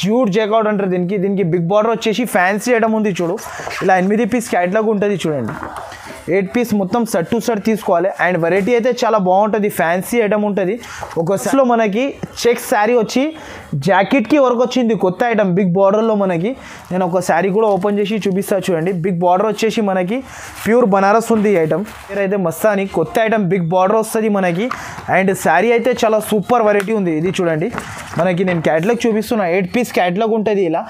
Jute జేకౌట్ అంటారు దీనికి big border వచ్చేసి ఫ్యాన్సీ ఐటమ్ ఉంది చూడు. ఇలా 8 పీస్ క్యాట్లాగ్ ఉంటుంది చూడండి. 8 పీస్ మొత్తం సెట్ టు సెట్ తీసుకోవాలి. అండ్ వెరైటీ అయితే చాలా బాగుంటుంది, ఫ్యాన్సీ ఐటమ్ ఉంటుంది. ఒక సెట్లో మనకి చెక్ శారీ వచ్చి జాకెట్కి వర్క్ వచ్చింది, కొత్త ఐటమ్ బిగ్ బార్డర్లో మనకి. నేను ఒక శారీ కూడా ఓపెన్ చేసి చూపిస్తా చూడండి. బిగ్ బార్డర్ వచ్చేసి మనకి ప్యూర్ బనారస్ ఉంది ఈ ఐటమ్. అయితే మస్తాని కొత్త ఐటమ్ బిగ్ బార్డర్ వస్తుంది మనకి. అండ్ శారీ అయితే చాలా సూపర్ వెరైటీ ఉంది. ఇది చూడండి మనకి నేను క్యాట్లాగ్ చూపిస్తున్నా. 8 పీస్ క్యాట్లాగ్ ఉంటుంది. ఇలా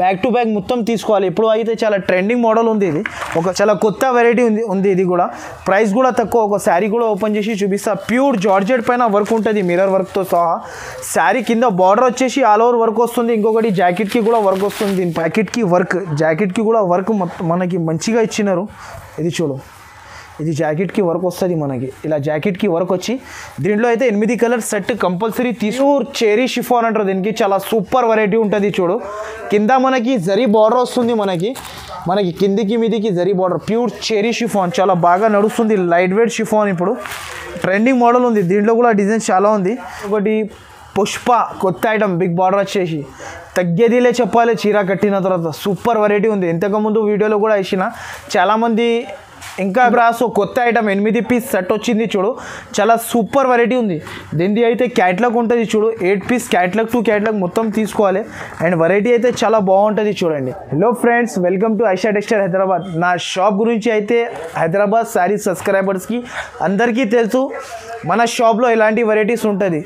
బ్యాక్ టు బ్యాక్ మొత్తం తీసుకోవాలి. ఇప్పుడు అయితే చాలా ట్రెండింగ్ మోడల్ ఉంది. ఇది ఒక చాలా కొత్త వెరైటీ ఉంది. ఇది కూడా ప్రైస్ కూడా తక్కువ. ఒక శారీ కూడా ఓపెన్ చేసి చూపిస్తా. ప్యూర్ జార్జెట్ పైన వర్క్ ఉంటుంది మిర్రర్ వర్క్తో సహా. శారీ కింద బార్డర్ వచ్చేసి ఆల్ ఓవర్ వర్క్ వస్తుంది. ఇంకొకటి జాకెట్కి కూడా వర్క్ వస్తుంది. దీని ప్యాకెట్కి వర్క్, జాకెట్కి కూడా వర్క్ మనకి మంచిగా ఇచ్చినారు. ఇది చూడు, ఇది జాకెట్కి వర్క్ వస్తుంది మనకి. ఇలా జాకెట్కి వర్క్ వచ్చి దీంట్లో అయితే 8 colour set compulsory pure cherry chiffon అంటారు దీనికి. చాలా సూపర్ వెరైటీ ఉంటుంది చూడు. కింద మనకి జరీ బార్డర్ వస్తుంది మనకి కిందికి మీదికి zari border. Pure cherry chiffon చాలా బాగా నడుస్తుంది. లైట్ వెయిట్ షిఫాన్ ఇప్పుడు ట్రెండింగ్ మోడల్ ఉంది. దీంట్లో కూడా డిజైన్స్ చాలా ఉంది. ఒకటి పుష్ప కొత్త ఐటమ్ బిగ్ బార్డర్ వచ్చేసి తగ్గేదిలే చెప్పాలి. చీర కట్టిన తర్వాత సూపర్ వెరైటీ ఉంది. ఇంతకుముందు వీడియోలో కూడా వేసిన చాలామంది. ఇంకా బ్రాసో కొత్త ఐటమ్ 8 పీస్ సెట్ వచ్చింది చూడు. చాలా సూపర్ వెరైటీ ఉంది. దీనిది అయితే క్యాట్లాగ్ ఉంటుంది చూడు. 8 పీస్ క్యాట్లాగ్ టు క్యాట్లాగ్ మొత్తం తీసుకోవాలి. అండ్ వెరైటీ అయితే చాలా బాగుంటుంది చూడండి. Hello friends, welcome to Aisha textile Hyderabad. నా షాప్ గురించి అయితే హైదరాబాద్ శారీ సబ్స్క్రైబర్స్కి అందరికీ తెలుసు మన షాప్లో ఇలాంటి వెరైటీస్ ఉంటుంది.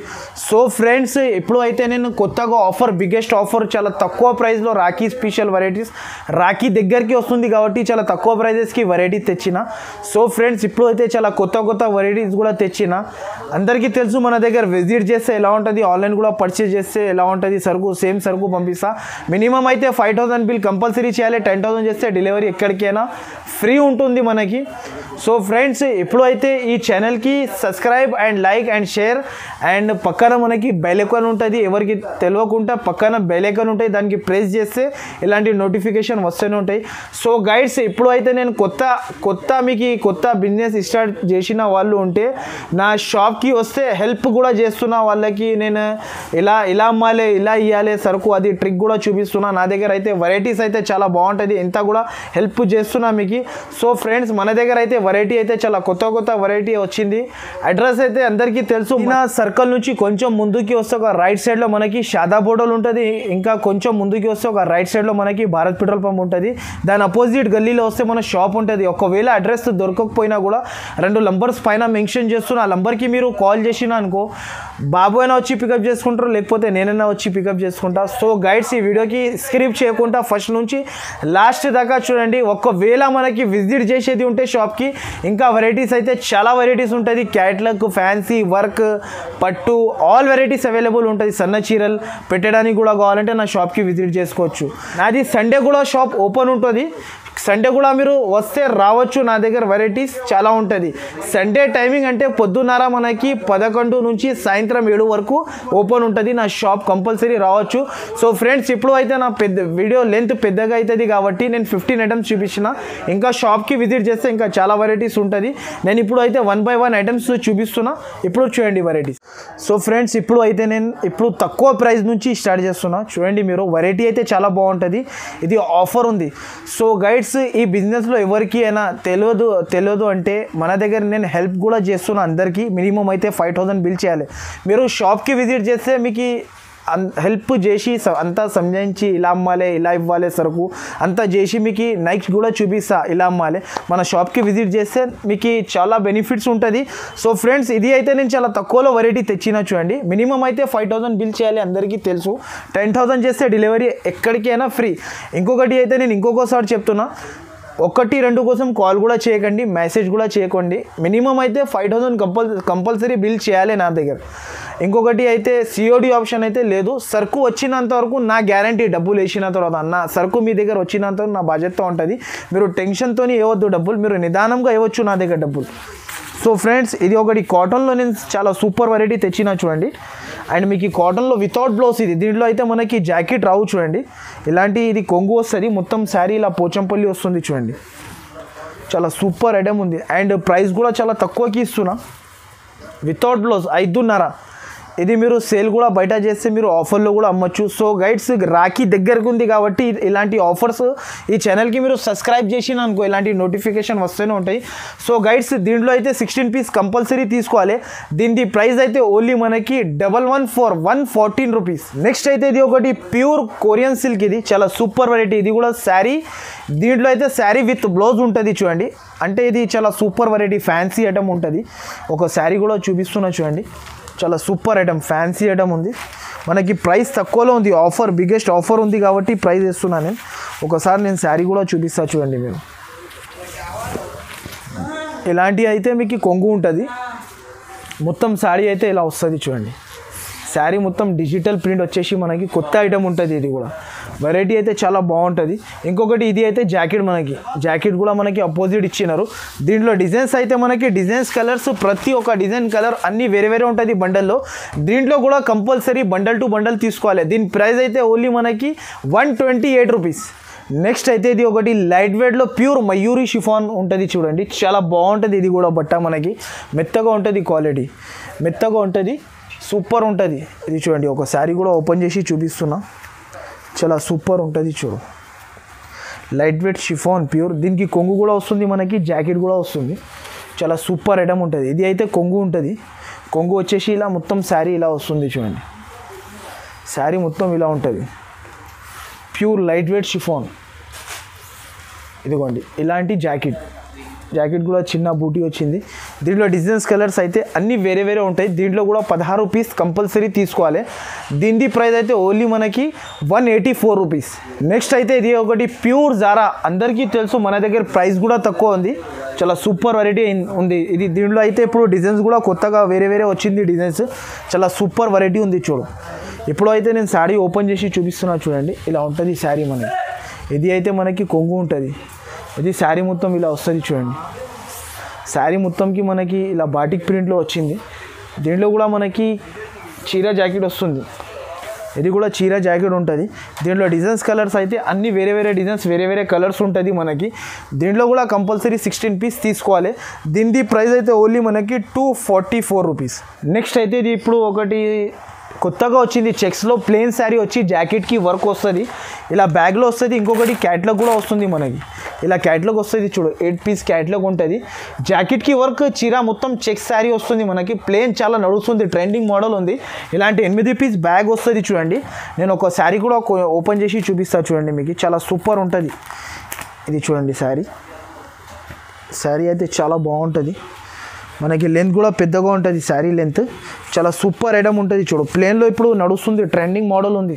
సో ఫ్రెండ్స్, ఇప్పుడు అయితే నేను కొత్తగా ఆఫర్, బిగ్గెస్ట్ ఆఫర్, చాలా తక్కువ ప్రైస్లో రాఖీ స్పెషల్ వెరైటీస్. రాఖీ దగ్గరికి వస్తుంది కాబట్టి చాలా తక్కువ ప్రైజెస్కి వెరైటీ తెచ్చిన. సో ఫ్రెండ్స్, ఇప్పుడు అయితే చాలా కొత్త వెరైటీస్ కూడా తెచ్చిన. అందరికీ తెలుసు మన దగ్గర విజిట్ చేస్తే ఎలా ఉంటుంది, ఆన్లైన్ కూడా పర్చేస్ చేస్తే ఎలా ఉంటుంది. సరుకు సేమ్ సరుకు పంపిస్తా. మినిమం అయితే 5000 బిల్ కంపల్సరీ చేయాలి. 10,000 చేస్తే డెలివరీ ఎక్కడికైనా ఫ్రీ ఉంటుంది మనకి. సో ఫ్రెండ్స్, ఇప్పుడు అయితే ఈ ఛానల్కి subscribe and like and share. And పక్కన మనకి బెల్ ఐకాన్ ఉంటుంది. ఎవరికి తెలియకుండా పక్కన బెల్ ఐకాన్ ఉంటుంది, దానికి ప్రెస్ చేస్తే ఇలాంటి నోటిఫికేషన్ వస్తూనే ఉంటాయి. సో గైడ్స్, ఇప్పుడు అయితే నేను కొత్త బిజినెస్ స్టార్ట్ చేసిన వాళ్ళు ఉంటే నా షాప్కి వస్తే హెల్ప్ కూడా చేస్తున్నా వాళ్ళకి. నేను ఇలా అమ్మాలి, ఇలా ఇవ్వాలి సరుకు, అది ట్రిక్ కూడా చూపిస్తున్నా. నా దగ్గర అయితే వెరైటీస్ అయితే చాలా బాగుంటుంది. ఇంత కూడా హెల్ప్ చేస్తున్నా మీకు. సో ఫ్రెండ్స్, మన దగ్గర అయితే వెరైటీ అయితే చాలా కొత్త వెరైటీ వచ్చింది. అడ్రస్ అయితే అందరికీ తెలుసు. నా సర్కిల్ నుంచి కొంచెం ముందుకి వస్తే ఒక రైట్ సైడ్లో మనకి షాదా బోర్డర్ ఉంటుంది. ఇంకా కొంచెం ముందుకి వస్తే ఒక రైట్ సైడ్లో మనకి భారత్ పెట్రోల్ పంప్ ఉంటుంది. దాని అపోజిట్ గల్లీలో వస్తే మన షాప్ ఉంటుంది. ఒకవేళ అడ్రస్ దొరకకపోయినా కూడా 2 నంబర్స్ పైన మెన్షన్ చేస్తున్నా. ఆ నంబర్కి మీరు కాల్ చేసినా అనుకో, బాబు అయినా వచ్చి పికప్ చేసుకుంటారు, లేకపోతే నేనైనా వచ్చి పికప్ చేసుకుంటా. సో గైడ్స్, ఈ వీడియోకి స్క్రిప్ట్ చేయకుండా ఫస్ట్ నుంచి లాస్ట్ దాకా చూడండి. ఒకవేళ మనకి విజిట్ చేసేది ఉంటే షాప్కి, ఇంకా వెరైటీస్ అయితే చాలా వెరైటీస్ ఉంటుంది. క్యాట్లాగ్, ఫ్యాన్సీ, వర్క్, పట్టు, ఆల్ వెరైటీస్ అవైలబుల్ ఉంటుంది. సన్న చీరలు పెట్టడానికి కూడా కావాలంటే నా షాప్కి విజిట్ చేసుకోవచ్చు. నాది సండే కూడా షాప్ ఓపెన్ ఉంటుంది. సండే కూడా మీరు వస్తే రావచ్చు. నా దగ్గర వెరైటీస్ చాలా ఉంటుంది. సండే టైమింగ్ అంటే పొద్దున్నర మనకి 11 నుంచి సాయంత్రం 7 వరకు ఓపెన్ ఉంటుంది. నా షాప్ కంపల్సరీ రావచ్చు. సో ఫ్రెండ్స్, ఇప్పుడు అయితే నా వీడియో లెంత్ పెద్దగా అవుతుంది కాబట్టి నేను 15 ఐటమ్స్ చూపించిన. ఇంకా షాప్కి విజిట్ చేస్తే ఇంకా చాలా వెరైటీస్ ఉంటుంది. నేను ఇప్పుడు అయితే 1 by 1 ఐటమ్స్ చూపిస్తున్నా. ఇప్పుడు చూడండి వెరైటీస్. సో ఫ్రెండ్స్, ఇప్పుడు తక్కువ ప్రైస్ నుంచి స్టార్ట్ చేస్తున్నా. చూడండి మీరు, వెరైటీ అయితే చాలా బాగుంటుంది. ఇది ఆఫర్ ఉంది. సో గైడ్స్, ఈ బిజినెస్లో ఎవరికి అయినా తెలియదు అంటే మన దగ్గర నేను హెల్ప్ కూడా చేస్తున్నా అందరికీ. మినిమం అయితే 5000 బిల్ చేయాలి. మీరు షాప్కి విజిట్ చేస్తే మీకు హెల్ప్ చేసి అంతా సంజాయించి ఇలా అమ్మాలి, ఇలా ఇవ్వాలి సరుకు అంతా చేసి మీకు నెక్స్ట్ కూడా చూపిస్తా ఇలా అమ్మాలి. మన షాప్కి విజిట్ చేస్తే మీకు చాలా బెనిఫిట్స్ ఉంటుంది. సో ఫ్రెండ్స్, ఇది అయితే నేను చాలా తక్కువలో వెరైటీ తెచ్చినా. చూడండి, మినిమం అయితే 5000 బిల్ చేయాలి, అందరికీ తెలుసు. 10,000 చేస్తే డెలివరీ ఎక్కడికైనా ఫ్రీ. ఇంకొకటి అయితే నేను ఇంకొకసారి చెప్తున్నా, 1, 2 కోసం కాల్ కూడా చేయకండి, మెసేజ్ కూడా చేయకండి. మినిమం అయితే 5000 కంపల్సరీ బిల్ చేయాలి నా దగ్గర. ఇంకొకటి అయితే సిఓడి ఆప్షన్ అయితే లేదు. సరుకు వచ్చినంత వరకు నా గ్యారంటీ. డబ్బులు వేసిన తర్వాత నా సరుకు మీ దగ్గర వచ్చినంత వరకు నా బాధ్యత ఉంటుంది. మీరు టెన్షన్తో ఇవ్వద్దు డబ్బులు, మీరు నిదానంగా ఇవ్వచ్చు నా దగ్గర డబ్బులు. సో ఫ్రెండ్స్, ఇది ఒకటి కాటన్లో నేను చాలా సూపర్ వెరైటీ తెచ్చినా చూడండి. అండ్ మీకు కాటన్లో వితౌట్ బ్లౌజ్ ఇది. దీంట్లో అయితే మనకి జాకెట్ రావు చూడండి. ఇలాంటి ఇది కొంగు వస్తుంది. మొత్తం శారీ ఇలా పోచంపల్లి వస్తుంది చూడండి. చాలా సూపర్ ఐటమ్ ఉంది. అండ్ ప్రైస్ కూడా చాలా తక్కువకి ఇస్తున్నా. Without blouse 5.5. ఇది మీరు సేల్ కూడా బయట చేస్తే మీరు ఆఫర్లో కూడా అమ్మొచ్చు. సో గైడ్స్ రాఖీ దగ్గరకు ఉంది కాబట్టి ఇలాంటి ఆఫర్స్ ఈ ఛానల్కి మీరు సబ్స్క్రైబ్ చేసిన అనుకో ఇలాంటి నోటిఫికేషన్ వస్తూనే ఉంటాయి. సో గైడ్స్ దీంట్లో అయితే 16 పీస్ కంపల్సరీ తీసుకోవాలి. దీని ప్రైస్ అయితే ఓన్లీ మనకి 114 రూపీస్. నెక్స్ట్ అయితే ఇది ఒకటి ప్యూర్ కొరియన్ సిల్క్, ఇది చాలా సూపర్ వెరైటీ. ఇది కూడా శారీ, దీంట్లో అయితే శారీ విత్ బ్లౌజ్ ఉంటుంది చూడండి. అంటే ఇది చాలా సూపర్ వెరైటీ, ఫ్యాన్సీ ఐటమ్ ఉంటుంది. ఒక శారీ కూడా చూపిస్తున్నా చూడండి, చాలా సూపర్ ఐటమ్, ఫ్యాన్సీ ఐటమ్ ఉంది. మనకి ప్రైస్ తక్కువలో ఉంది, ఆఫర్ బిగ్గెస్ట్ ఆఫర్ ఉంది కాబట్టి ప్రైస్ ఇస్తున్నాను నేను. ఒకసారి నేను శారీ కూడా చూపిస్తా చూడండి. మీరు ఇలాంటివి అయితే మీకు కొంగు ఉంటుంది, మొత్తం శారీ అయితే ఇలా వస్తుంది చూడండి. శారీ మొత్తం డిజిటల్ ప్రింట్ వచ్చేసి మనకి కొత్త ఐటమ్ ఉంటుంది. ఇది కూడా వెరైటీ అయితే చాలా బాగుంటుంది. ఇంకొకటి ఇది అయితే జాకెట్, మనకి జాకెట్ కూడా మనకి అపోజిట్ ఇచ్చినారు. దీంట్లో డిజైన్స్ అయితే మనకి డిజైన్స్ కలర్స్, ప్రతి ఒక్క డిజైన్ కలర్ అన్నీ వేరే వేరే ఉంటుంది బండల్లో. దీంట్లో కూడా కంపల్సరీ బండల్ టు బండల్ తీసుకోవాలి. దీని ప్రైస్ అయితే ఓన్లీ మనకి 128 రూపీస్. నెక్స్ట్ అయితే ఇది ఒకటి లైట్ వెయిట్లో ప్యూర్ మయూరి షిఫాన్ ఉంటుంది చూడండి, చాలా బాగుంటుంది. ఇది కూడా బట్ట మనకి మెత్తగా ఉంటుంది, క్వాలిటీ మెత్తగా ఉంటుంది, సూపర్ ఉంటుంది. ఇది చూడండి, ఒక శారీ కూడా ఓపెన్ చేసి చూపిస్తున్నా, చాలా సూపర్ ఉంటుంది. చూడు, లైట్ వెయిట్ షిఫాన్ ప్యూర్. దీనికి కొంగు కూడా వస్తుంది, మనకి జాకెట్ కూడా వస్తుంది. చాలా సూపర్ ఐటమ్ ఉంటుంది. ఇది అయితే కొంగు ఉంటుంది, కొంగు వచ్చేసి ఇలా మొత్తం శారీ ఇలా వస్తుంది చూడండి. శారీ మొత్తం ఇలా ఉంటుంది, ప్యూర్ లైట్ వెయిట్ షిఫాన్. ఇదిగోండి ఇలాంటి జాకెట్, జాకెట్ కూడా చిన్న బూటీ వచ్చింది. దీంట్లో డిజైన్స్ కలర్స్ అయితే అన్నీ వేరే వేరే ఉంటాయి. దీంట్లో కూడా 16 పీస్ కంపల్సరీ తీసుకోవాలి. దీని ప్రైస్ అయితే ఓన్లీ మనకి 184 రూపీస్. నెక్స్ట్ అయితే ఇది ఒకటి ప్యూర్ జారా, అందరికీ తెలుసు, మన దగ్గర ప్రైస్ కూడా తక్కువ ఉంది, చాలా సూపర్ వెరైటీ ఉంది ఇది. దీంట్లో అయితే ఇప్పుడు డిజైన్స్ కూడా కొత్తగా వేరే వేరే వచ్చింది డిజైన్స్, చాలా సూపర్ వెరైటీ ఉంది. చూడు, ఇప్పుడు అయితే నేను శారీ ఓపెన్ చేసి చూపిస్తున్నా చూడండి, ఇలా ఉంటుంది శారీ మనకి. ఇది అయితే మనకి కొంగు ఉంటుంది, ఇది శారీ మొత్తం ఇలా వస్తుంది చూడండి. శారీ మొత్తంకి మనకి ఇలా బాటిక్ ప్రింట్లో వచ్చింది. దీంట్లో కూడా మనకి చీర జాకెట్ వస్తుంది, ఇది కూడా చీర జాకెట్ ఉంటుంది. దీంట్లో డిజైన్స్ కలర్స్ అయితే అన్నీ వేరే వేరే డిజైన్స్, వేరే వేరే కలర్స్ ఉంటుంది మనకి. దీంట్లో కూడా కంపల్సరీ 16 పీస్ తీసుకోవాలి. దీని ప్రైస్ అయితే ఓన్లీ మనకి 244 రూపీస్. నెక్స్ట్ అయితే ఇది ఇప్పుడు ఒకటి కొత్తగా వచ్చింది, చెక్స్లో ప్లెయిన్ శారీ వచ్చి జాకెట్కి వర్క్ వస్తుంది, ఇలా బ్యాగ్లో వస్తుంది. ఇంకొకటి క్యాట్లాగ్ కూడా వస్తుంది మనకి, ఇలా క్యాట్లాగ్ వస్తుంది చూడు, 8 పీస్ క్యాట్లాగ్ ఉంటుంది. జాకెట్కి వర్క్, చీర మొత్తం చెక్స్ శారీ వస్తుంది మనకి. ప్లెయిన్ చాలా నడుస్తుంది, ట్రెండింగ్ మోడల్ ఉంది. ఇలాంటి 8 పీస్ బ్యాగ్ వస్తుంది చూడండి. నేను ఒక శారీ కూడా ఓపెన్ చేసి చూపిస్తాను చూడండి, మీకు చాలా సూపర్ ఉంటుంది. ఇది చూడండి శారీ, శారీ అయితే చాలా బాగుంటుంది. మనకి లెంత్ కూడా పెద్దగా ఉంటుంది, శారీ లెంత్ చాలా సూపర్ ఐటమ్ ఉంటుంది. చూడు, ప్లెయిన్లో ఇప్పుడు నడుస్తుంది, ట్రెండింగ్ మోడల్ ఉంది.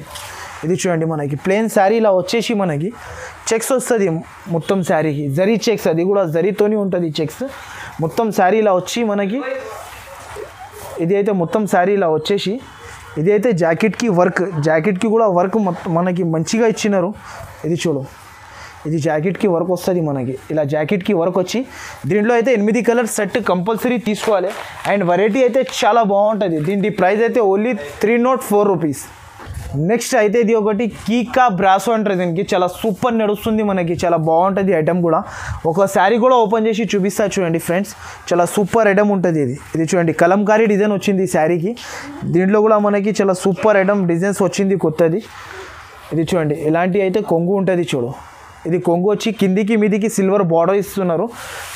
ఇది చూడండి, మనకి ప్లెయిన్ శారీ ఇలా వచ్చేసి మనకి చెక్స్ వస్తుంది మొత్తం శారీకి, జరీ చెక్స్, అది కూడా జరీతోనే ఉంటుంది చెక్స్. మొత్తం శారీ ఇలా వచ్చి మనకి, ఇది అయితే మొత్తం శారీ ఇలా వచ్చేసి, ఇది అయితే జాకెట్కి వర్క్, జాకెట్కి కూడా వర్క్ మనకి మంచిగా ఇచ్చినారు. ఇది చూడు, ఇది జాకెట్కి వర్క్ వస్తుంది మనకి, ఇలా జాకెట్కి వర్క్ వచ్చి. దీంట్లో అయితే 8 కలర్ సెట్ కంపల్సరీ తీసుకోవాలి. అండ్ వెరైటీ అయితే చాలా బాగుంటుంది. దీని ప్రైస్ అయితే ఓన్లీ 304 రూపీస్. నెక్స్ట్ అయితే ఇది ఒకటి కీకా బ్రాసో అంటారు, దీనికి చాలా సూపర్ నడుస్తుంది మనకి, చాలా బాగుంటుంది ఐటమ్ కూడా. ఒక శారీ కూడా ఓపెన్ చేసి చూపిస్తా చూడండి ఫ్రెండ్స్, చాలా సూపర్ ఐటమ్ ఉంటుంది. ఇది చూడండి, కలంకారీ డిజైన్ వచ్చింది ఈ శారీకి. దీంట్లో కూడా మనకి చాలా సూపర్ ఐటమ్ డిజైన్స్ వచ్చింది కొత్తది. ఇది చూడండి, ఇలాంటి అయితే కొంగు ఉంటుంది చూడు. ఇది కొంగు వచ్చి కిందికి మీదికి సిల్వర్ బార్డర్ ఇస్తున్నారు,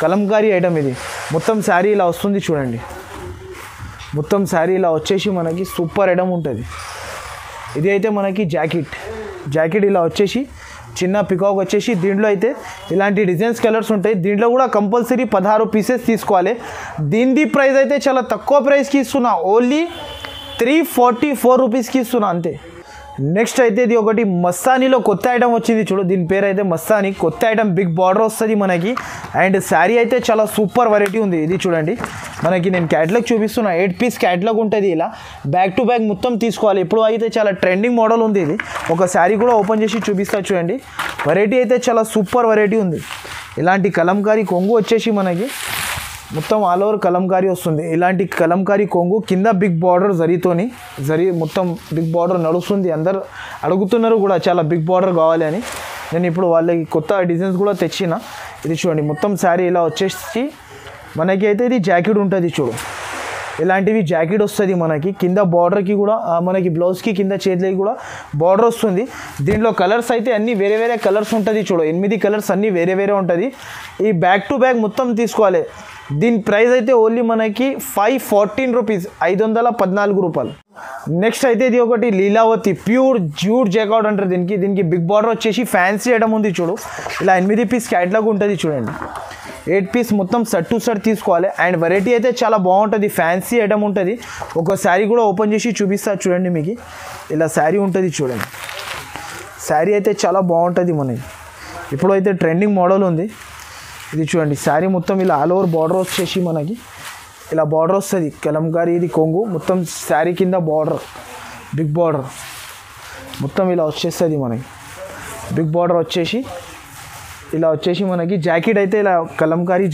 కలంకారీ ఐటమ్. ఇది మొత్తం శారీ ఇలా వస్తుంది చూడండి, మొత్తం శారీ ఇలా వచ్చేసి మనకి సూపర్ ఐటమ్ ఉంటుంది. ఇది అయితే మనకి జాకెట్, జాకెట్ ఇలా వచ్చేసి చిన్న పికాక్ వచ్చేసి. దీంట్లో అయితే ఇలాంటి డిజైన్స్ కలర్స్ ఉంటాయి. దీంట్లో కూడా కంపల్సరీ 16 పీసెస్ తీసుకోవాలి. దీని ప్రైస్ అయితే చాలా తక్కువ ప్రైస్కి ఇస్తున్నా, ఓన్లీ 344 రూపీస్కి ఇస్తున్నా అంతే. నెక్స్ట్ అయితే ఇది ఒకటి మస్తానీలో కొత్త ఐటమ్ వచ్చింది చూడు, దీని పేరు అయితే మస్తానీ, కొత్త ఐటమ్, బిగ్ బార్డర్ వస్తుంది మనకి. అండ్ శారీ అయితే చాలా సూపర్ వెరైటీ ఉంది. ఇది చూడండి, మనకి నేను క్యాట్లాగ్ చూపిస్తున్నా, 8 పీస్ క్యాట్లాగ్ ఉంటుంది. ఇలా బ్యాక్ టు బ్యాక్ మొత్తం తీసుకోవాలి. ఇప్పుడు అయితే చాలా ట్రెండింగ్ మోడల్ ఉంది ఇది. ఒక శారీ కూడా ఓపెన్ చేసి చూపిస్తా చూడండి, వెరైటీ అయితే చాలా సూపర్ వెరైటీ ఉంది. ఇలాంటి కలంకారీ కొంగు వచ్చేసి మనకి మొత్తం ఆల్ ఓవర్ కలంకారీ వస్తుంది. ఇలాంటి కలంకారీ కొంగు కింద బిగ్ బార్డర్ జరీతోని, జరీ మొత్తం బిగ్ బార్డర్ నడుస్తుంది. అందరు అడుగుతున్నారు కూడా చాలా బిగ్ బార్డర్ కావాలి అని. నేను ఇప్పుడు వాళ్ళకి కొత్త డిజైన్స్ కూడా తెచ్చిన. ఇది చూడండి, మొత్తం శారీ ఇలా వచ్చేసి మనకి అయితే ఇది జాకెట్ ఉంటుంది చూడు, ఇలాంటివి జాకెట్ వస్తుంది మనకి కింద బార్డర్కి కూడా మనకి బ్లౌజ్కి కింద చేతులకి కూడా బార్డర్ వస్తుంది. దీంట్లో కలర్స్ అయితే అన్నీ వేరే వేరే కలర్స్ ఉంటుంది. చూడు 8 కలర్స్ అన్నీ వేరే వేరే ఉంటుంది. ఈ బ్యాక్ టు బ్యాక్ మొత్తం తీసుకోవాలి. దీని ప్రైస్ అయితే ఓన్లీ మనకి 514 రూపీస్, 514 రూపాయలు. నెక్స్ట్ అయితే ఇది ఒకటి లీలావతి ప్యూర్ జ్యూట్ జాకెట్ అంటారు దీనికి బిగ్ బార్డర్ వచ్చేసి ఫ్యాన్సీ ఐటమ్ ఉంది. చూడు ఇలా 8 పీస్ క్యాట్లాగ్ ఉంటుంది చూడండి. 8 పీస్ మొత్తం సెట్ టు సెట్ తీసుకోవాలి. అండ్ వెరైటీ అయితే చాలా బాగుంటుంది, ఫ్యాన్సీ ఐటమ్ ఉంటుంది. ఒక శారీ కూడా ఓపెన్ చేసి చూపిస్తా చూడండి. మీకు ఇలా శారీ ఉంటుంది చూడండి. శారీ అయితే చాలా బాగుంటుంది మనకి. ఇప్పుడు అయితే ట్రెండింగ్ మోడల్ ఉంది ఇది చూడండి. శారీ మొత్తం ఇలా ఆల్ ఓవర్ బార్డర్ వచ్చేసి మనకి ఇలా బార్డర్ వస్తుంది. కలంకారీ ఇది కొంగు మొత్తం శారీ కింద బార్డర్ బిగ్ బార్డర్ మొత్తం ఇలా వచ్చేస్తుంది మనకి. బిగ్ బార్డర్ వచ్చేసి ఇలా వచ్చేసి మనకి జాకెట్ అయితే ఇలా కలంకారీ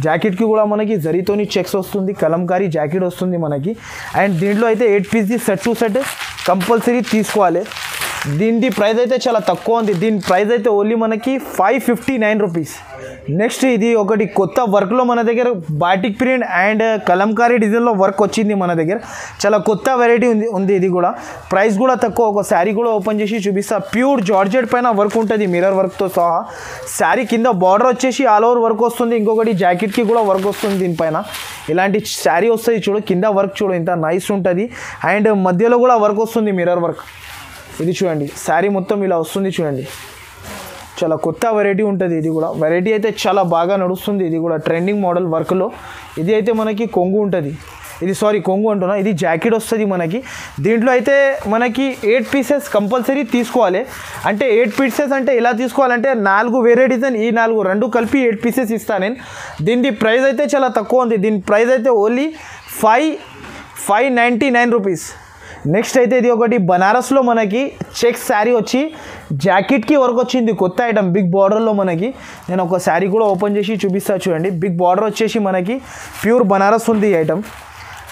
జాకెట్కి కూడా మనకి జరీతోని చెక్స్ వస్తుంది. కలంకారీ జాకెట్ వస్తుంది మనకి. అండ్ దీంట్లో అయితే 8 పీస్ది సెట్ టు సెట్ కంపల్సరీ తీసుకోవాలి. దీని ప్రైస్ అయితే చాలా తక్కువ ఉంది. దీని ప్రైస్ అయితే ఓన్లీ మనకి 559 రూపీస్. నెక్స్ట్ ఇది ఒకటి కొత్త వర్క్లో మన దగ్గర బాటిక్ ప్రింట్ అండ్ కలంకారీ డిజైన్లో వర్క్ వచ్చింది మన దగ్గర. చాలా కొత్త వెరైటీ ఉంది ఇది కూడా. ప్రైస్ కూడా తక్కువ. ఒక శారీ కూడా ఓపెన్ చేసి చూపిస్తా. ప్యూర్ జార్జెట్ పైన వర్క్ ఉంటుంది మిర్రర్ వర్క్తో సహా. శారీ కింద బార్డర్ వచ్చేసి ఆల్ ఓవర్ వర్క్ వస్తుంది. ఇంకొకటి జాకెట్కి కూడా వర్క్ వస్తుంది దీనిపైన. ఇలాంటి శారీ వస్తుంది చూడు. కింద వర్క్ చూడు ఇంత నైస్ ఉంటుంది. అండ్ మధ్యలో కూడా వర్క్ వస్తుంది మిర్రర్ వర్క్. ఇది చూడండి శారీ మొత్తం ఇలా వస్తుంది చూడండి. చాలా కొత్త వెరైటీ ఉంటుంది ఇది కూడా. వెరైటీ అయితే చాలా బాగా నడుస్తుంది. ఇది కూడా ట్రెండింగ్ మోడల్ వర్క్లో. ఇది అయితే మనకి కొంగు ఉంటుంది. కొంగు అంటున్నా. ఇది జాకెట్ వస్తుంది మనకి. దీంట్లో అయితే మనకి 8 పీసెస్ కంపల్సరీ తీసుకోవాలి. అంటే 8 పీసెస్ అంటే ఎలా తీసుకోవాలంటే 4 వేరే డిజైన్, ఈ 4 రెండు కలిపి 8 పీసెస్ ఇస్తాను నేను. దీని ప్రైస్ అయితే చాలా తక్కువ ఉంది. దీని ప్రైస్ అయితే ఓన్లీ 599 రూపీస్. నెక్స్ట్ అయితే ఇది ఒకటి బనారస్లో మనకి చెక్స్ శారీ వచ్చి జాకెట్కి వర్క్ వచ్చింది. కొత్త ఐటమ్ బిగ్ బార్డర్లో మనకి. నేను ఒక శారీ కూడా ఓపెన్ చేసి చూపిస్తా చూడండి. బిగ్ బార్డర్ వచ్చేసి మనకి ప్యూర్ బనారస్ ఉంది ఈ ఐటమ్.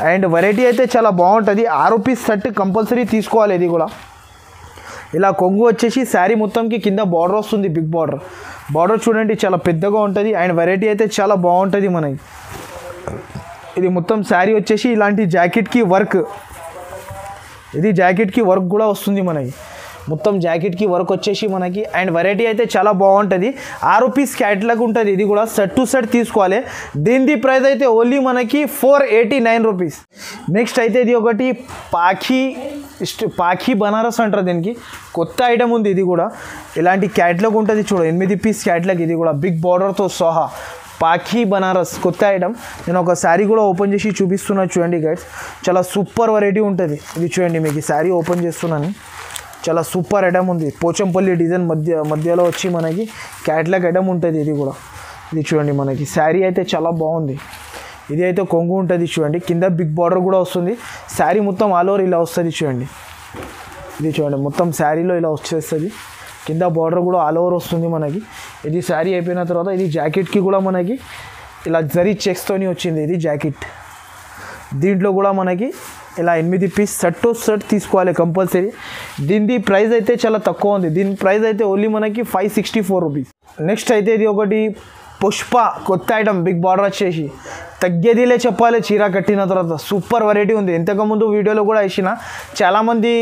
అండ్ వెరైటీ అయితే చాలా బాగుంటుంది. 6 పీస్ సెట్ కంపల్సరీ తీసుకోవాలి. ఇది కూడా ఇలా కొంగు వచ్చేసి శారీ మొత్తంకి కింద బార్డర్ వస్తుంది. బిగ్ బార్డర్ చూడండి చాలా పెద్దగా ఉంటుంది. అండ్ వెరైటీ అయితే చాలా బాగుంటుంది మనకి. ఇది మొత్తం శారీ వచ్చేసి ఇలాంటి జాకెట్కి వర్క్. ఇది జాకెట్కి వర్క్ కూడా వస్తుంది మనకి. మొత్తం జాకెట్కి వర్క్ వచ్చేసి మనకి. అండ్ వెరైటీ అయితే చాలా బాగుంటుంది. 6 పీస్ క్యాట్లాగ్ ఉంటుంది. ఇది కూడా సెట్ టు సెట్ తీసుకోవాలి. దీని ప్రైస్ అయితే ఓన్లీ మనకి 489 రూపీస్. నెక్స్ట్ అయితే ఇది ఒకటి పాఖీ బనారస్ అంటారు దీనికి. కొత్త ఐటమ్ ఉంది ఇది కూడా. ఇలాంటి క్యాట్లాగ్ ఉంటుంది చూడు. 8 పీస్ క్యాట్లాగ్. ఇది కూడా బిగ్ బార్డర్తో సహా పాఖీ బనారస్ కొత్త ఐటమ్. నేను ఒక శారీ కూడా ఓపెన్ చేసి చూపిస్తున్నా చూడండి గైడ్స్. చాలా సూపర్ వెరైటీ ఉంటుంది. ఇది చూడండి మీకు శారీ ఓపెన్ చేస్తున్నాను. చాలా సూపర్ ఐటమ్ ఉంది. పోచంపల్లి డిజైన్ మధ్యలో వచ్చి మనకి క్యాట్లాగ్ ఐటమ్ ఉంటుంది. ఇది కూడా ఇది చూడండి మనకి శారీ అయితే చాలా బాగుంది. ఇది అయితే కొంగు ఉంటుంది చూడండి. కింద బిగ్ బార్డర్ కూడా వస్తుంది. శారీ మొత్తం ఆల్ ఓవర్ ఇలా వస్తుంది చూడండి. ఇది చూడండి మొత్తం శారీలో ఇలా వచ్చేస్తుంది. కింద బార్డర్ కూడా ఆల్ ఓవర్ వస్తుంది మనకి. ఇది శారీ అయిపోయిన తర్వాత ఇది జాకెట్కి కూడా మనకి ఇలా జరీ చెక్స్తోని వచ్చింది. ఇది జాకెట్. దీంట్లో కూడా మనకి ఇలా 8 పీస్ సెట్ టు సెట్ తీసుకోవాలి కంపల్సరీ. దీని ప్రైస్ అయితే చాలా తక్కువ ఉంది. దీని ప్రైస్ అయితే ఓన్లీ మనకి 564 రూపీస్. నెక్స్ట్ అయితే ఇది ఒకటి పుష్ప కొత్త ఐటమ్ బిగ్ బార్డర్ వచ్చేసి. తగ్గేదిలే చెప్పాలి చీర కట్టిన తర్వాత. సూపర్ వెరైటీ ఉంది. ఇంతకుముందు వీడియోలో కూడా వేసిన. చాలామంది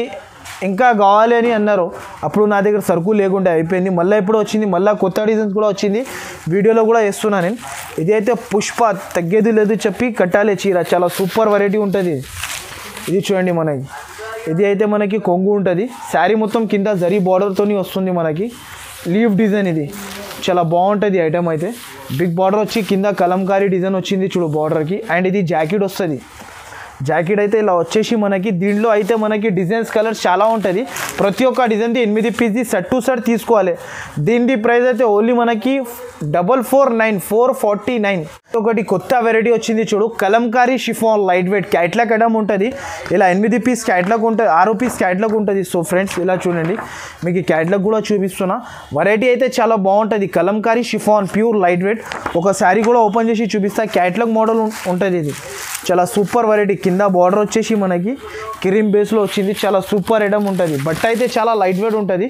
ఇంకా కావాలి అని అన్నారు. అప్పుడు నా దగ్గర సరుకు లేకుండా అయిపోయింది. మళ్ళీ ఇప్పుడు వచ్చింది. మళ్ళీ కొత్త డిజైన్స్ కూడా వచ్చింది. వీడియోలో కూడా వేస్తున్నాను నేను. ఇది అయితే పుష్ప తగ్గేది లేదు చెప్పి కట్టాలి చీర. చాలా సూపర్ వెరైటీ ఉంటుంది. ఇది చూడండి మనకి. ఇది అయితే మనకి కొంగు ఉంటుంది. శారీ మొత్తం కింద జరీ బార్డర్తో వస్తుంది మనకి. లీవ్ డిజైన్ ఇది చాలా బాగుంటుంది ఐటమ్ అయితే. బిగ్ బార్డర్ వచ్చి కింద కలంకారీ డిజైన్ వచ్చింది చూడు బార్డర్కి. అండ్ ఇది జాకెట్ వస్తుంది. జాకెట్ అయితే ఇలా వచ్చేసి మనకి. దీంట్లో అయితే మనకి డిజైన్స్ కలర్స్ చాలా ఉంటుంది. ప్రతి ఒక్క డిజైన్ది 8 పీస్ది సెట్ టు సెట్ తీసుకోవాలి. దీని ప్రైస్ అయితే ఓన్లీ మనకి 449. ఒకటి కొత్త వెరైటీ వచ్చింది చూడు. Kalamkari chiffon light weight catalogue item ఉంటుంది. ఇలా 8 పీస్ క్యాట్లాగ్ ఉంటుంది. 6 పీస్ క్యాట్లాగ్ ఉంటుంది. సో ఫ్రెండ్స్ ఇలా చూడండి మీకు క్యాట్లాగ్ కూడా చూపిస్తున్నా. వెరైటీ అయితే చాలా బాగుంటుంది. Kalamkari chiffon pure light weight. ఒక శారీ కూడా ఓపెన్ చేసి చూపిస్తా. క్యాట్లాగ్ మోడల్ ఉంటుంది. ఇది చాలా సూపర్ వెరైటీ. కింద బార్డర్ వచ్చేసి మనకి క్రీమ్ బేస్లో వచ్చింది. చాలా సూపర్ ఐటమ్ ఉంటుంది. బట్ట అయితే చాలా లైట్ వెయిట్ ఉంటుంది.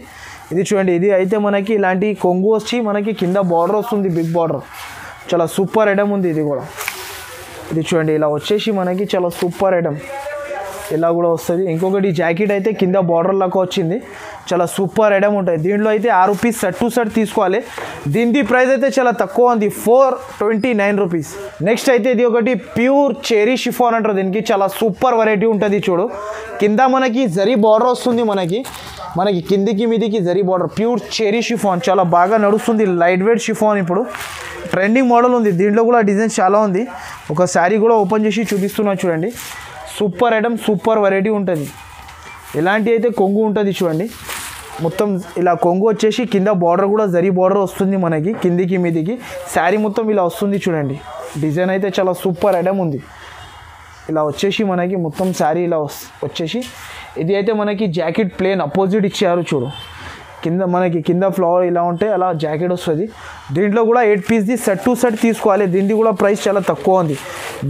ఇది చూడండి. ఇది అయితే మనకి ఇలాంటి కొంగు వచ్చి మనకి కింద బార్డర్ వస్తుంది. బిగ్ బార్డర్ చాలా సూపర్ ఐటమ్ ఉంది. ఇది కూడా ఇది చూడండి ఇలా వచ్చేసి మనకి చాలా సూపర్ ఐటమ్ ఇలా కూడా వస్తుంది. ఇంకొకటి జాకెట్ అయితే కింద బార్డర్ లాగా వచ్చింది, చాలా సూపర్ ఐటమ్ ఉంటుంది. దీంట్లో అయితే 6 పీస్ సెట్ టు సెట్ తీసుకోవాలి. దీని ప్రైస్ అయితే చాలా తక్కువ ఉంది, 429 రూపీస్. నెక్స్ట్ అయితే ఇది ఒకటి ప్యూర్ చెరీ షిఫాన్ అంటారు, దీనికి చాలా సూపర్ వెరైటీ ఉంటుంది. చూడు కింద మనకి జరీ బార్డర్ వస్తుంది, మనకి కిందికి మీదికి zari border, pure cherry chiffon చాలా బాగా నడుస్తుంది. లైట్ వెయిట్ షిఫాన్ ఇప్పుడు ట్రెండింగ్ మోడల్ ఉంది. దీంట్లో కూడా డిజైన్స్ చాలా ఉంది. ఒక శారీ కూడా ఓపెన్ చేసి చూపిస్తున్నా చూడండి. సూపర్ ఐటమ్, సూపర్ వెరైటీ ఉంటుంది. ఇలాంటి అయితే కొంగు ఉంటుంది చూడండి, మొత్తం ఇలా కొంగు వచ్చేసి కింద బార్డర్ కూడా జరీ బార్డర్ వస్తుంది మనకి కిందికి మీదికి. శారీ మొత్తం ఇలా వస్తుంది చూడండి. డిజైన్ అయితే చాలా సూపర్ ఐటమ్ ఉంది. ఇలా వచ్చేసి మనకి మొత్తం శారీ ఇలా వచ్చేసి, ఇది అయితే మనకి జాకెట్ ప్లేన్ అపోజిట్ ఇచ్చారు చూడు. కింద ఫ్లవర్ ఇలా ఉంటే అలా జాకెట్ వస్తుంది. దీంట్లో కూడా 8 పీస్ది సెట్ టు సెట్ తీసుకోవాలి. దీనిది కూడా ప్రైస్ చాలా తక్కువ ఉంది.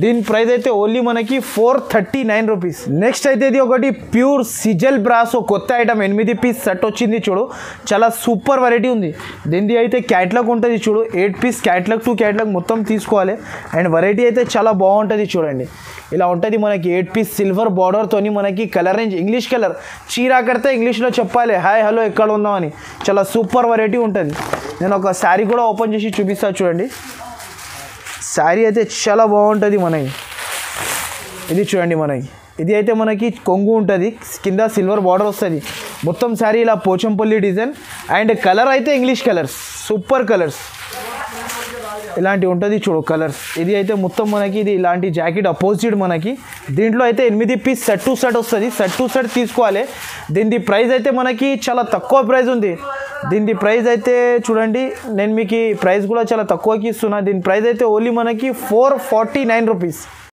దీని ప్రైస్ అయితే ఓన్లీ మనకి 439 రూపీస్. నెక్స్ట్ అయితే ఇది ఒకటి ప్యూర్ సిజల్ బ్రాసో కొత్త ఐటమ్ 8 పీస్ సెట్ వచ్చింది చూడు, చాలా సూపర్ వెరైటీ ఉంది. దీనిది అయితే క్యాట్లాగ్ ఉంటుంది చూడు, 8 పీస్ క్యాట్లాగ్ టు క్యాట్లాగ్ మొత్తం తీసుకోవాలి. అండ్ వెరైటీ అయితే చాలా బాగుంటుంది చూడండి. ఇలా ఉంటుంది మనకి 8 పీస్ సిల్వర్ బార్డర్తోని మనకి కలర్ రేంజ్ ఇంగ్లీష్ కలర్, చీర కడితే ఇంగ్లీష్లో చెప్పాలి హాయ్ హలో ఎక్కడ ఉందామని. చాలా సూపర్ వెరైటీ ఉంటుంది. నేను ఒక శారీ కూడా ఓపెన్ చేసి చూపిస్తాను చూడండి. శారీ అయితే చాలా బాగుంటుంది మనకి. ఇది చూడండి ఇది అయితే మనకి కొంగు ఉంటుంది, కింద సిల్వర్ బార్డర్ వస్తుంది. మొత్తం శారీ ఇలా పోచంపల్లి డిజైన్ అండ్ కలర్ అయితే ఇంగ్లీష్ కలర్స్, సూపర్ కలర్స్ ఇలాంటి ఉంటుంది చూడు కలర్స్. ఇది అయితే మొత్తం మనకి ఇది ఇలాంటి జాకెట్ అపోజిట్ మనకి. దీంట్లో అయితే 8 పీస్ సెట్ టు సెట్ వస్తుంది, సెట్ టు సెట్ తీసుకోవాలి. దీని ప్రైస్ అయితే మనకి చాలా తక్కువ ప్రైస్ ఉంది. దీని ప్రైస్ అయితే చూడండి, నేను మీకు ప్రైస్ కూడా చాలా తక్కువకి ఇస్తున్నా. దీని ప్రైస్ అయితే ఓన్లీ మనకి 449 రూపీస్.